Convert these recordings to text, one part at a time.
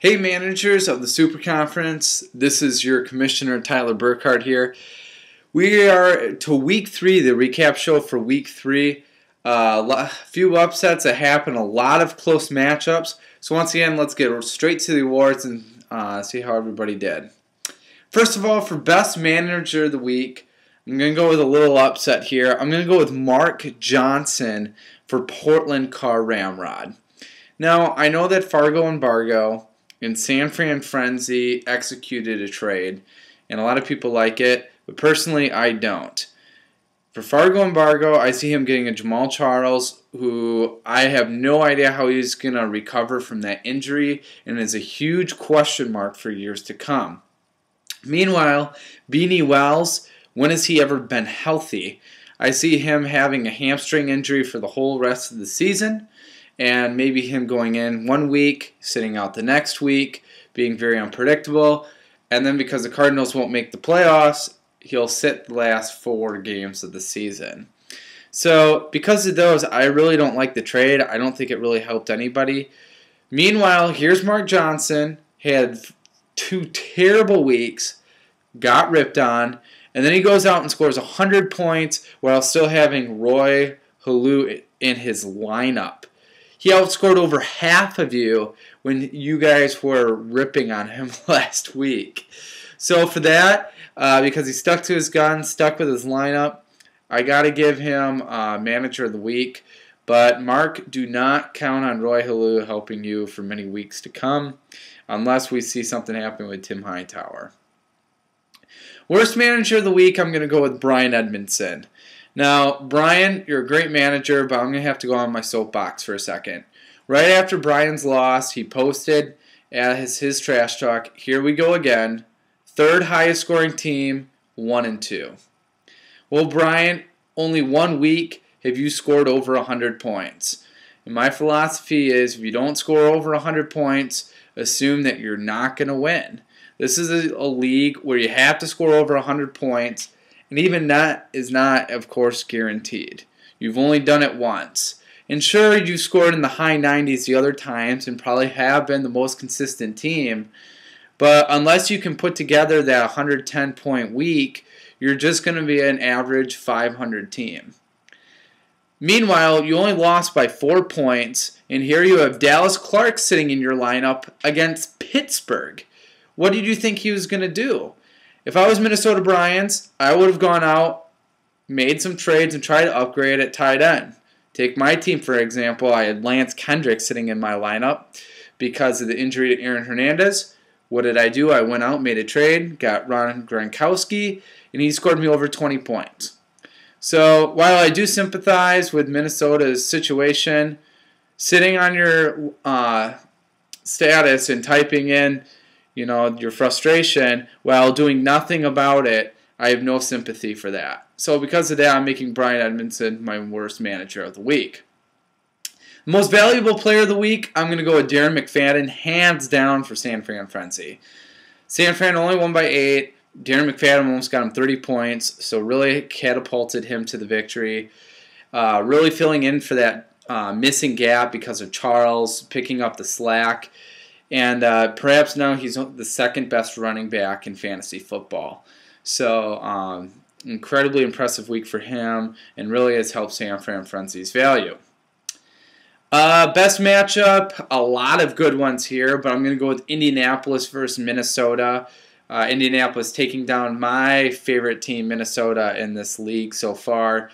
Hey managers of the Super Conference, this is your Commissioner Tyler Burkhardt here. We are to week 3, the recap show for week 3. A few upsets that happened, a lot of close matchups. So once again, let's get straight to the awards and see how everybody did. First of all, for Best Manager of the Week, I'm going to go with a little upset here. I'm going to go with Mark Johnson for Portland Car Ramrod. Now, I know that Fargo Embargo and San Fran Frenzy executed a trade, and a lot of people like it, but personally I don't. For Fargo Embargo, I see him getting a Jamal Charles, who I have no idea how he's going to recover from that injury, and is a huge question mark for years to come. Meanwhile, Beanie Wells, when has he ever been healthy? I see him having a hamstring injury for the whole rest of the season, and maybe him going in 1 week, sitting out the next week, being very unpredictable, and then because the Cardinals won't make the playoffs, he'll sit the last 4 games of the season. So because of those, I really don't like the trade. I don't think it really helped anybody. Meanwhile, here's Mark Johnson, had 2 terrible weeks, got ripped on, and then he goes out and scores 100 points while still having Roy Helu in his lineup. He outscored over half of you when you guys were ripping on him last week. So for that, because he stuck to his guns, stuck with his lineup, I got to give him Manager of the Week. But Mark, do not count on Roy Helu helping you for many weeks to come, unless we see something happen with Tim Hightower. Worst Manager of the Week, I'm going to go with Brian Edmondson. Now, Brian, you're a great manager, but I'm going to have to go on my soapbox for a second. Right after Brian's loss, he posted as his trash talk, here we go again, 3rd highest scoring team, 1-2. Well, Brian, only 1 week have you scored over 100 points. And my philosophy is if you don't score over 100 points, assume that you're not going to win. This is a league where you have to score over 100 points, and even that is not, of course, guaranteed. You've only done it once. And sure, you scored in the high 90s the other times and probably have been the most consistent team, but unless you can put together that 110-point week, you're just going to be an average 500 team. Meanwhile, you only lost by 4 points, and here you have Dallas Clark sitting in your lineup against Pittsburgh. What did you think he was going to do? If I was Minnesota Bryans, I would have gone out, made some trades, and tried to upgrade at tight end. Take my team, for example. I had Lance Kendrick sitting in my lineup because of the injury to Aaron Hernandez. What did I do? I went out, made a trade, got Ron Gronkowski, and he scored me over 20 points. So while I do sympathize with Minnesota's situation, sitting on your status and typing in your frustration while doing nothing about it, I have no sympathy for that. So because of that, I'm making Brian Edmondson my worst manager of the week. Most valuable player of the week, I'm going to go with Darren McFadden, hands down for San Fran Frenzy. San Fran only won by 8. Darren McFadden almost got him 30 points, so really catapulted him to the victory. Really filling in for that missing gap because of Charles picking up the slack. And perhaps now he's the 2nd best running back in fantasy football. So incredibly impressive week for him, and really has helped San Fran Frenzy's value. Best matchup, a lot of good ones here, but I'm going to go with Indianapolis versus Minnesota. Indianapolis taking down my favorite team, Minnesota, in this league so far.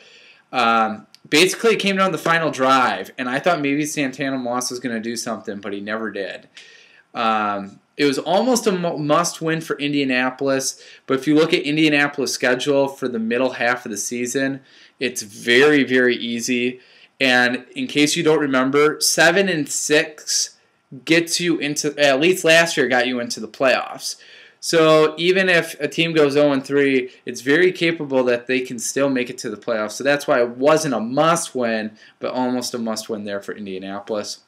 Basically, it came down to the final drive, and I thought maybe Santana Moss was going to do something, but he never did. It was almost a must-win for Indianapolis, but if you look at Indianapolis' schedule for the middle half of the season, it's very, very easy. And in case you don't remember, 7-6 gets you into, at least last year, got you into the playoffs. So even if a team goes 0-3, it's very capable that they can still make it to the playoffs. So that's why it wasn't a must-win, but almost a must-win there for Indianapolis.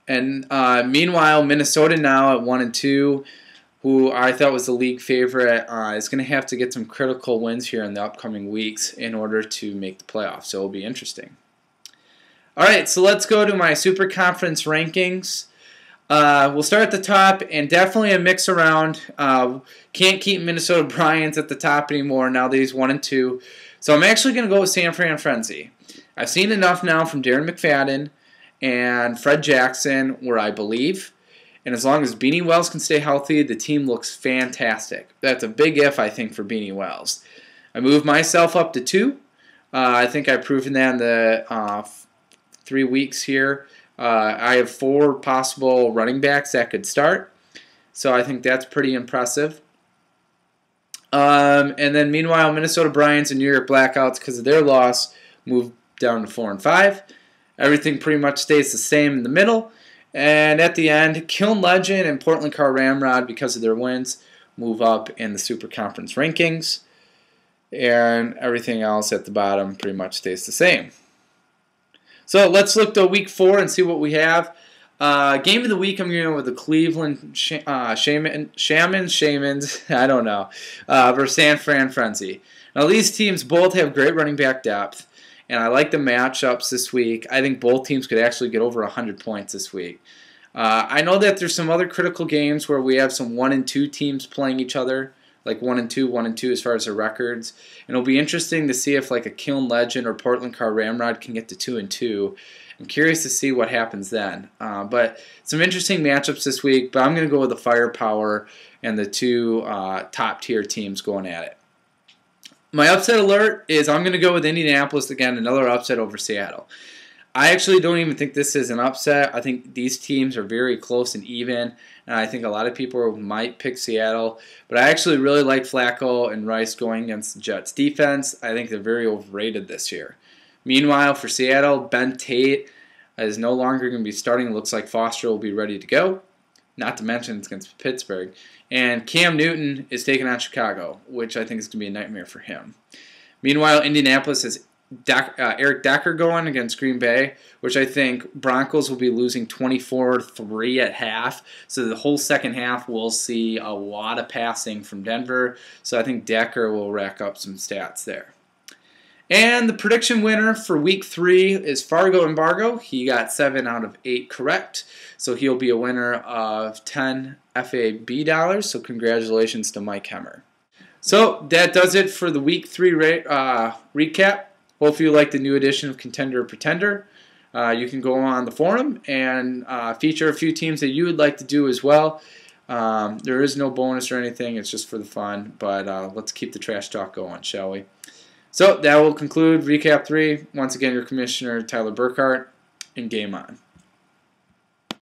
And meanwhile, Minnesota now at 1-2, who I thought was the league favorite, is going to have to get some critical wins here in the upcoming weeks in order to make the playoffs. So it'll be interesting. All right, so let's go to my Super Conference rankings. We'll start at the top, and definitely a mix around. Can't keep Minnesota Bryants at the top anymore now that he's 1-2. So I'm actually going to go with San Fran Frenzy. I've seen enough now from Darren McFadden and Fred Jackson where I believe. And as long as Beanie Wells can stay healthy, the team looks fantastic. That's a big if, I think, for Beanie Wells. I moved myself up to 2. I think I've proven that in the 3 weeks here. I have 4 possible running backs that could start. So I think that's pretty impressive. And then meanwhile, Minnesota Bryants and New York Blackouts, because of their loss, moved down to 4 and 5. Everything pretty much stays the same in the middle. And at the end, Kiln Legend and Portland Car Ramrod, because of their wins, move up in the Super Conference rankings. And everything else at the bottom pretty much stays the same. So let's look to week 4 and see what we have. Game of the week, I'm going with the Cleveland Shamans, I don't know, versus San Fran Frenzy. Now these teams both have great running back depth, and I like the matchups this week. I think both teams could actually get over 100 points this week. I know that there's some other critical games where we have some 1-2 teams playing each other, like 1-2, 1-2 as far as their records. And it'll be interesting to see if like a Kiln Legend or Portland Car Ramrod can get to 2-2. I'm curious to see what happens then. But some interesting matchups this week, but I'm going to go with the firepower and the 2 top-tier teams going at it. My upset alert is I'm going to go with Indianapolis again, another upset over Seattle. I actually don't even think this is an upset. I think these teams are very close and even, and I think a lot of people might pick Seattle. But I actually really like Flacco and Rice going against the Jets defense. I think they're very overrated this year. Meanwhile, for Seattle, Ben Tate is no longer going to be starting. It looks like Foster will be ready to go, not to mention it's against Pittsburgh. And Cam Newton is taking on Chicago, which I think is going to be a nightmare for him. Meanwhile, Indianapolis has Eric Decker going against Green Bay, which I think Broncos will be losing 24-3 at half. So the whole second half we'll see a lot of passing from Denver. So I think Decker will rack up some stats there. And the prediction winner for week 3 is Fargo Embargo. He got 7 out of 8 correct. So he'll be a winner of 10 FAB dollars. So congratulations to Mike Hemmer. So that does it for the week 3 recap. Hopefully you like the new edition of Contender or Pretender. You can go on the forum and feature a few teams that you would like to do as well. There is no bonus or anything. It's just for the fun. But let's keep the trash talk going, shall we? So that will conclude Recap 3. Once again, your Commissioner, Tyler Burkhart, and game on.